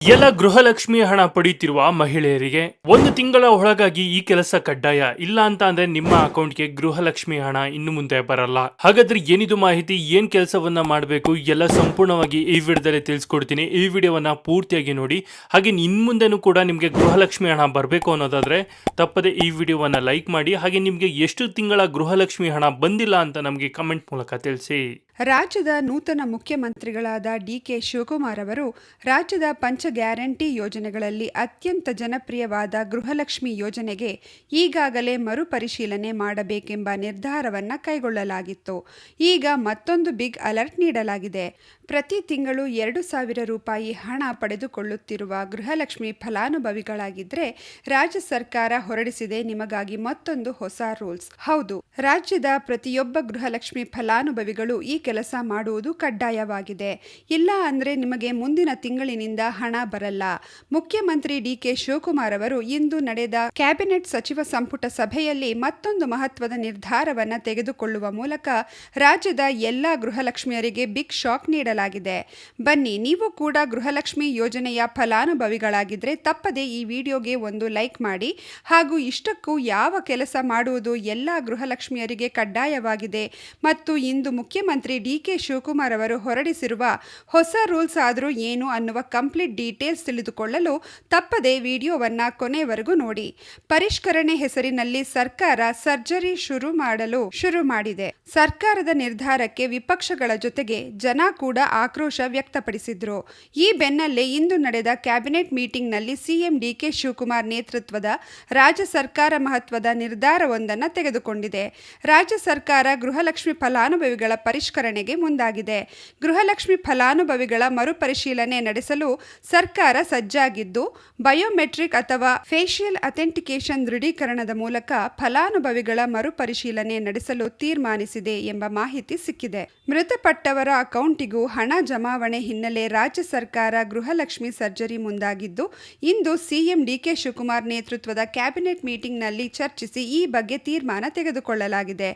ಎಲ್ಲ ಗೃಹಲಕ್ಷ್ಮಿ ಹಣ ಪಡೆಯುತ್ತಿರುವ ಮಹಿಳೆಯರಿಗೆ ಒಂದು ತಿಂಗಳ ಒಳಗಾಗಿ ಈ ಕೆಲಸ ಕಡ್ಡಾಯ. ಇಲ್ಲ ಅಂತ ಅಂದ್ರೆ ನಿಮ್ಮ ಅಕೌಂಟ್ಗೆ ಗೃಹಲಕ್ಷ್ಮಿ ಹಣ ಇನ್ನು ಮುಂದೆ ಬರಲ್ಲ. ಹಾಗಾದ್ರೆ ಏನಿದು ಮಾಹಿತಿ, ಏನ್ ಕೆಲಸವನ್ನ ಮಾಡಬೇಕು ಎಲ್ಲ ಸಂಪೂರ್ಣವಾಗಿ ಈ ವಿಡಿಯೋದಲ್ಲಿ ತಿಳಿಸ್ಕೊಡ್ತೀನಿ. ಈ ವಿಡಿಯೋವನ್ನ ಪೂರ್ತಿಯಾಗಿ ನೋಡಿ. ಹಾಗೆ ಇನ್ ಮುಂದೆನೂ ಕೂಡ ನಿಮ್ಗೆ ಗೃಹಲಕ್ಷ್ಮಿ ಹಣ ಬರಬೇಕು ಅನ್ನೋದಾದ್ರೆ ತಪ್ಪದೆ ಈ ವಿಡಿಯೋವನ್ನ ಲೈಕ್ ಮಾಡಿ. ಹಾಗೆ ನಿಮ್ಗೆ ಎಷ್ಟು ತಿಂಗಳ ಗೃಹಲಕ್ಷ್ಮಿ ಹಣ ಬಂದಿಲ್ಲ ಅಂತ ನಮಗೆ ಕಮೆಂಟ್ ಮೂಲಕ ತಿಳಿಸಿ. ರಾಜ್ಯದ ನೂತನ ಮುಖ್ಯಮಂತ್ರಿಗಳಾದ ಡಿಕೆ ಶಿವಕುಮಾರ್ ಅವರು ರಾಜ್ಯದ ಪಂಚ ಗ್ಯಾರಂಟಿ ಯೋಜನೆಗಳಲ್ಲಿ ಅತ್ಯಂತ ಜನಪ್ರಿಯವಾದ ಗೃಹಲಕ್ಷ್ಮಿ ಯೋಜನೆಗೆ ಈಗಾಗಲೇ ಮರುಪರಿಶೀಲನೆ ಮಾಡಬೇಕೆಂಬ ನಿರ್ಧಾರವನ್ನು ಕೈಗೊಳ್ಳಲಾಗಿತ್ತು. ಈಗ ಮತ್ತೊಂದು ಬಿಗ್ ಅಲರ್ಟ್ ನೀಡಲಾಗಿದೆ. ಪ್ರತಿ ತಿಂಗಳು 2,000 ರೂಪಾಯಿ ಹಣ ಪಡೆದುಕೊಳ್ಳುತ್ತಿರುವ ಗೃಹಲಕ್ಷ್ಮಿ ಫಲಾನುಭವಿಗಳಾಗಿದ್ದರೆ ರಾಜ್ಯ ಸರ್ಕಾರ ಹೊರಡಿಸಿದೆ ನಿಮಗಾಗಿ ಮತ್ತೊಂದು ಹೊಸ ರೂಲ್ಸ್. ಹೌದು, ರಾಜ್ಯದ ಪ್ರತಿಯೊಬ್ಬ ಗೃಹಲಕ್ಷ್ಮಿ ಫಲಾನುಭವಿಗಳು ಈ ಕೆಲಸ ಮಾಡುವುದು ಕಡ್ಡಾಯವಾಗಿದೆ. ಇಲ್ಲ ಅಂದ್ರೆ ನಿಮಗೆ ಮುಂದಿನ ತಿಂಗಳಿನಿಂದ ಹಣ ಬರಲ್ಲ. ಮುಖ್ಯಮಂತ್ರಿ ಡಿಕೆ ಶಿವಕುಮಾರ್ ಅವರು ಇಂದು ನಡೆದ ಕ್ಯಾಬಿನೆಟ್ ಸಚಿವ ಸಂಪುಟ ಸಭೆಯಲ್ಲಿ ಮತ್ತೊಂದು ಮಹತ್ವದ ನಿರ್ಧಾರವನ್ನು ತೆಗೆದುಕೊಳ್ಳುವ ಮೂಲಕ ರಾಜ್ಯದ ಎಲ್ಲಾ ಗೃಹಲಕ್ಷ್ಮಿಯರಿಗೆ ಬಿಗ್ ಶಾಕ್ ನೀಡಲಾಗಿದೆ. ಬನ್ನಿ, ನೀವು ಕೂಡ ಗೃಹಲಕ್ಷ್ಮಿ ಯೋಜನೆಯ ಫಲಾನುಭವಿಗಳಾಗಿದ್ರೆ ತಪ್ಪದೆ ಈ ವಿಡಿಯೋಗೆ ಒಂದು ಲೈಕ್ ಮಾಡಿ. ಹಾಗೂ ಇಷ್ಟಕ್ಕೂ ಯಾವ ಕೆಲಸ ಮಾಡುವುದು ಎಲ್ಲಾ ಗೃಹಲಕ್ಷ್ಮಿಯರಿಗೆ ಕಡ್ಡಾಯವಾಗಿದೆ ಮತ್ತು ಇಂದು ಮುಖ್ಯಮಂತ್ರಿ ಡಿಕೆ ಶಿವಕುಮಾರ್ ಅವರು ಹೊರಡಿಸಿರುವ ಹೊಸ ರೂಲ್ಸ್ ಆದರೂ ಏನು ಅನ್ನುವ ಕಂಪ್ಲೀಟ್ ಡೀಟೇಲ್ಸ್ ತಿಳಿದುಕೊಳ್ಳಲು ತಪ್ಪದೆ ವಿಡಿಯೋವನ್ನ ಕೊನೆವರೆಗೂ ನೋಡಿ. ಪರಿಷ್ಕರಣೆ ಹೆಸರಿನಲ್ಲಿ ಸರ್ಕಾರ ಸರ್ಜರಿ ಶುರು ಮಾಡಿದೆ. ಸರ್ಕಾರದ ನಿರ್ಧಾರಕ್ಕೆ ವಿಪಕ್ಷಗಳ ಜೊತೆಗೆ ಜನ ಕೂಡ ಆಕ್ರೋಶ ವ್ಯಕ್ತಪಡಿಸಿದ್ರು. ಈ ಬೆನ್ನಲ್ಲೇ ಇಂದು ನಡೆದ ಕ್ಯಾಬಿನೆಟ್ ಮೀಟಿಂಗ್ನಲ್ಲಿ ಸಿಎಂ ಡಿಕೆ ಶಿವಕುಮಾರ್ ನೇತೃತ್ವದ ರಾಜ್ಯ ಸರ್ಕಾರ ಮಹತ್ವದ ನಿರ್ಧಾರವೊಂದನ್ನು ತೆಗೆದುಕೊಂಡಿದೆ. ರಾಜ್ಯ ಸರ್ಕಾರ ಗೃಹಲಕ್ಷ್ಮಿ ಫಲಾನುಭವಿಗಳ ಪರಿಷ್ಕರಣೆಗೆ ಮುಂದಾಗಿದೆ. ಗೃಹಲಕ್ಷ್ಮಿ ಫಲಾನುಭವಿಗಳ ಮರುಪರಿಶೀಲನೆ ನಡೆಸಲು ಸರ್ಕಾರ ಸಜ್ಜಾಗಿದ್ದು, ಬಯೋಮೆಟ್ರಿಕ್ ಅಥವಾ ಫೇಶಿಯಲ್ ಅಥೆಂಟಿಕೇಷನ್ ದೃಢೀಕರಣದ ಮೂಲಕ ಫಲಾನುಭವಿಗಳ ಮರುಪರಿಶೀಲನೆ ನಡೆಸಲು ತೀರ್ಮಾನಿಸಿದೆ ಎಂಬ ಮಾಹಿತಿ ಸಿಕ್ಕಿದೆ. ಮೃತಪಟ್ಟವರ ಅಕೌಂಟಿಗೂ ಹಣ ಜಮಾವಣೆ ಹಿನ್ನೆಲೆ ರಾಜ್ಯ ಸರ್ಕಾರ ಗೃಹಲಕ್ಷ್ಮಿ ಸರ್ಜರಿ ಮುಂದಾಗಿದ್ದು, ಇಂದು ಸಿಎಂ ಡಿಕೆ ಶಿವಕುಮಾರ್ ನೇತೃತ್ವದ ಕ್ಯಾಬಿನೆಟ್ ಮೀಟಿಂಗ್ನಲ್ಲಿ ಚರ್ಚಿಸಿ ಈ ಬಗ್ಗೆ ತೀರ್ಮಾನ ತೆಗೆದುಕೊಳ್ಳಲಾಗಿದೆ.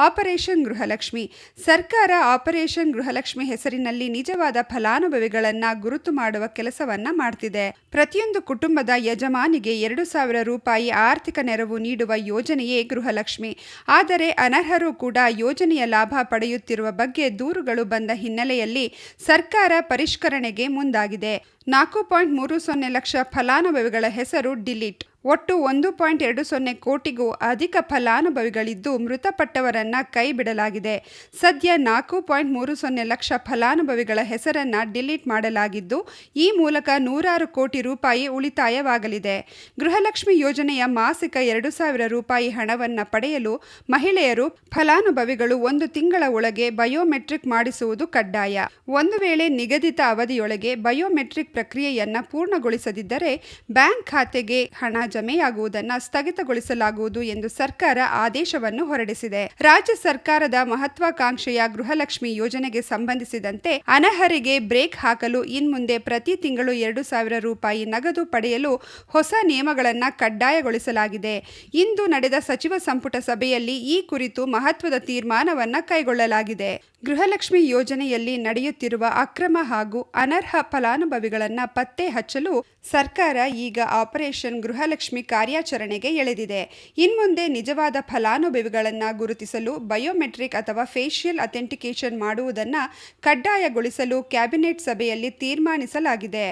ಆಪರೇಷನ್ ಗೃಹಲಕ್ಷ್ಮಿ. ಸರ್ಕಾರ ಆಪರೇಷನ್ ಗೃಹಲಕ್ಷ್ಮಿ ಹೆಸರಿನಲ್ಲಿ ನಿಜವಾದ ಫಲಾನುಭವಿಗಳನ್ನ ಗುರುತು ಮಾಡುವ ಕೆಲಸವನ್ನ ಮಾಡ್ತಿದೆ. ಪ್ರತಿಯೊಂದು ಕುಟುಂಬದ ಯಜಮಾನಿಗೆ 2,000 ರೂಪಾಯಿ ಆರ್ಥಿಕ ನೆರವು ನೀಡುವ ಯೋಜನೆಯೇ ಗೃಹಲಕ್ಷ್ಮಿ. ಆದರೆ ಅನರ್ಹರು ಕೂಡ ಯೋಜನೆಯ ಲಾಭ ಪಡೆಯುತ್ತಿರುವ ಬಗ್ಗೆ ದೂರುಗಳು ಬಂದ ಹಿನ್ನೆಲೆಯಲ್ಲಿ ಸರ್ಕಾರ ಪರಿಷ್ಕರಣೆಗೆ ಮುಂದಾಗಿದೆ. 4.30 ಲಕ್ಷ ಫಲಾನುಭವಿಗಳ ಹೆಸರು ಡಿಲೀಟ್. ಒಟ್ಟು 1.20 ಕೋಟಿಗೂ ಅಧಿಕ ಫಲಾನುಭವಿಗಳಿದ್ದು ಮೃತಪಟ್ಟವರನ್ನ ಕೈ ಬಿಡಲಾಗಿದೆ. ಸದ್ಯ 4.30 ಲಕ್ಷ ಫಲಾನುಭವಿಗಳ ಹೆಸರನ್ನ ಡಿಲೀಟ್ ಮಾಡಲಾಗಿದ್ದು, ಈ ಮೂಲಕ 100 ಕೋಟಿ ರೂಪಾಯಿ ಉಳಿತಾಯವಾಗಲಿದೆ. ಗೃಹಲಕ್ಷ್ಮಿ ಯೋಜನೆಯ ಮಾಸಿಕ 2,000 ರೂಪಾಯಿ ಹಣವನ್ನ ಪಡೆಯಲು ಮಹಿಳೆಯರು ಫಲಾನುಭವಿಗಳು 1 ತಿಂಗಳ ಒಳಗೆ ಬಯೋಮೆಟ್ರಿಕ್ ಮಾಡಿಸುವುದು ಕಡ್ಡಾಯ. ಒಂದು ವೇಳೆ ನಿಗದಿತ ಅವಧಿಯೊಳಗೆ ಬಯೋಮೆಟ್ರಿಕ್ ಪ್ರಕ್ರಿಯೆಯನ್ನ ಪೂರ್ಣಗೊಳಿಸದಿದ್ದರೆ ಬ್ಯಾಂಕ್ ಖಾತೆಗೆ ಹಣ ಜಮೆಯಾಗುವುದನ್ನು ಸ್ಥಗಿತಗೊಳಿಸಲಾಗುವುದು ಎಂದು ಸರ್ಕಾರ ಆದೇಶವನ್ನು ಹೊರಡಿಸಿದೆ. ರಾಜ್ಯ ಸರ್ಕಾರದ ಮಹತ್ವಾಕಾಂಕ್ಷೆಯ ಗೃಹಲಕ್ಷ್ಮಿ ಯೋಜನೆಗೆ ಸಂಬಂಧಿಸಿದಂತೆ ಅನರ್ಹರಿಗೆ ಬ್ರೇಕ್ ಹಾಕಲು ಇನ್ಮುಂದೆ ಪ್ರತಿ ತಿಂಗಳು 2,000 ರೂಪಾಯಿ ನಗದು ಪಡೆಯಲು ಹೊಸ ನಿಯಮಗಳನ್ನು ಕಡ್ಡಾಯಗೊಳಿಸಲಾಗಿದೆ. ಇಂದು ನಡೆದ ಸಚಿವ ಸಂಪುಟ ಸಭೆಯಲ್ಲಿ ಈ ಕುರಿತು ಮಹತ್ವದ ತೀರ್ಮಾನವನ್ನು ಕೈಗೊಳ್ಳಲಾಗಿದೆ. ಗೃಹಲಕ್ಷ್ಮಿ ಯೋಜನೆಯಲ್ಲಿ ನಡೆಯುತ್ತಿರುವ ಅಕ್ರಮ ಹಾಗೂ ಅನರ್ಹ ಫಲಾನುಭವಿಗಳನ್ನು ಪತ್ತೆ ಹಚ್ಚಲು ಸರ್ಕಾರ ಈಗ ಆಪರೇಷನ್ ಗೃಹಲಕ್ಷ್ಮಿ ಕಾರ್ಯಾಚರಣೆಗೆ ಎಳೆದಿದೆ. ಇನ್ಮುಂದೆ ನಿಜವಾದ ಫಲಾನುಭವಿಗಳನ್ನು ಗುರುತಿಸಲು ಬಯೋಮೆಟ್ರಿಕ್ ಅಥವಾ ಫೇಶಿಯಲ್ ಅಥೆಂಟಿಕೇಷನ್ ಮಾಡುವುದನ್ನು ಕಡ್ಡಾಯಗೊಳಿಸಲು ಕ್ಯಾಬಿನೆಟ್ ಸಭೆಯಲ್ಲಿ ತೀರ್ಮಾನಿಸಲಾಗಿದೆ.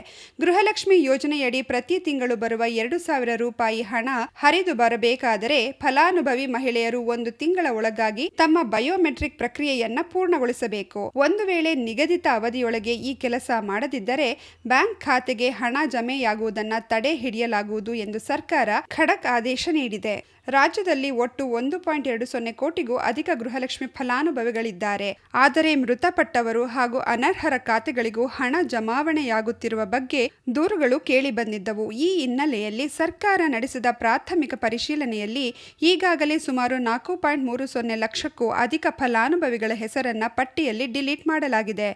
ಗೃಹಲಕ್ಷ್ಮಿ ಯೋಜನೆಯಡಿ ಪ್ರತಿ ತಿಂಗಳು ಬರುವ 2,000 ರೂಪಾಯಿ ಹಣ ಹರಿದು ಬರಬೇಕಾದರೆ ಫಲಾನುಭವಿ ಮಹಿಳೆಯರು 1 ತಿಂಗಳ ಒಳಗಾಗಿ ತಮ್ಮ ಬಯೋಮೆಟ್ರಿಕ್ ಪ್ರಕ್ರಿಯೆಯನ್ನ ಪೂರ್ಣಗೊಳಿಸಬೇಕು. ಒಂದು ವೇಳೆ ನಿಗದಿತ ಅವಧಿಯೊಳಗೆ ಈ ಕೆಲಸ ಮಾಡದಿದ್ದರೆ ಬ್ಯಾಂಕ್ ಖಾತೆಗೆ ಹಣ ಜಮೆಯಾಗುವುದನ್ನು ತಡೆ ಹಿಡಿಯಲಾಗುವುದು ಎಂದು ಸರ್ಕಾರ ಖಡಕ್ ಆದೇಶ ನೀಡಿದೆ. ರಾಜ್ಯದಲ್ಲಿ ಒಟ್ಟು 1.20 ಕೋಟಿಗೂ ಅಧಿಕ ಗೃಹಲಕ್ಷ್ಮಿ ಫಲಾನುಭವಿಗಳಿದ್ದಾರೆ. ಆದರೆ ಮೃತಪಟ್ಟವರು ಹಾಗೂ ಅನರ್ಹರ ಖಾತೆಗಳಿಗೂ ಹಣ ಜಮಾವಣೆಯಾಗುತ್ತಿರುವ ಬಗ್ಗೆ ದೂರುಗಳು ಕೇಳಿಬಂದಿದ್ದವು. ಈ ಹಿನ್ನೆಲೆಯಲ್ಲಿ ಸರ್ಕಾರ ನಡೆಸಿದ ಪ್ರಾಥಮಿಕ ಪರಿಶೀಲನೆಯಲ್ಲಿ ಈಗಾಗಲೇ ಸುಮಾರು 4.30 ಲಕ್ಷಕ್ಕೂ ಅಧಿಕ ಫಲಾನುಭವಿಗಳ ಹೆಸರನ್ನ ಪಟ್ಟಿಯಲ್ಲಿ ಡಿಲೀಟ್ ಮಾಡಲಾಗಿದೆ.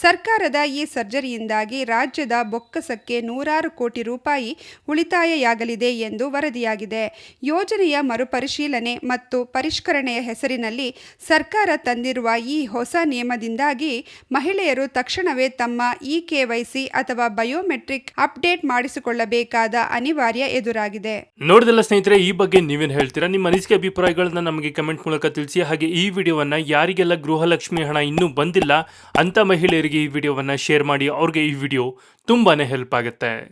ಸರ್ಕಾರದ ಈ ಸರ್ಜರಿಯಿಂದಾಗಿ ರಾಜ್ಯದ ಬೊಕ್ಕಸಕ್ಕೆ ನೂರಾರು ಕೋಟಿ ರೂಪಾಯಿ ಉಳಿತಾಯವಾಗಲಿದೆ ಎಂದು ವರದಿಯಾಗಿದೆ. ಯೋಜನೆಯ ಮರುಪರಿಶೀಲನೆ ಮತ್ತು ಪರಿಷ್ಕರಣೆಯ ಹೆಸರಿನಲ್ಲಿ ಸರ್ಕಾರ ತಂದಿರುವ ಈ ಹೊಸ ನಿಯಮದಿಂದಾಗಿ ಮಹಿಳೆಯರು ತಕ್ಷಣವೇ ತಮ್ಮ ಇ-ಕೆವೈಸಿ ಅಥವಾ ಬಯೋಮೆಟ್ರಿಕ್ ಅಪ್ಡೇಟ್ ಮಾಡಿಸಿಕೊಳ್ಳಬೇಕಾದ ಅನಿವಾರ್ಯ ಎದುರಾಗಿದೆ. ನೋಡಿದಲ್ಲ ಸ್ನೇಹಿತರೆ, ಈ ಬಗ್ಗೆ ನೀವೇನು ಹೇಳ್ತೀರಾ? ನಿಮ್ಮ ಅನಿಸಿಕೆ ಅಭಿಪ್ರಾಯಗಳನ್ನ ನಮಗೆ ಕಮೆಂಟ್ ಮೂಲಕ ತಿಳಿಸಿ. ಹಾಗೆ ಈ ವಿಡಿಯೋವನ್ನ ಯಾರಿಗೆಲ್ಲ ಗೃಹಲಕ್ಷ್ಮಿ ಹಣ ಇನ್ನೂ ಬಂದಿಲ್ಲ ಅಂತ ಮಹಿಳೆಯರಿಗೆ ಈ ವಿಡಿಯೋವನ್ನ ಶೇರ್ ಮಾಡಿ. ಅವ್ರಿಗೆ ಈ ವಿಡಿಯೋ ತುಂಬಾನೇ ಹೆಲ್ಪ್ ಆಗುತ್ತೆ.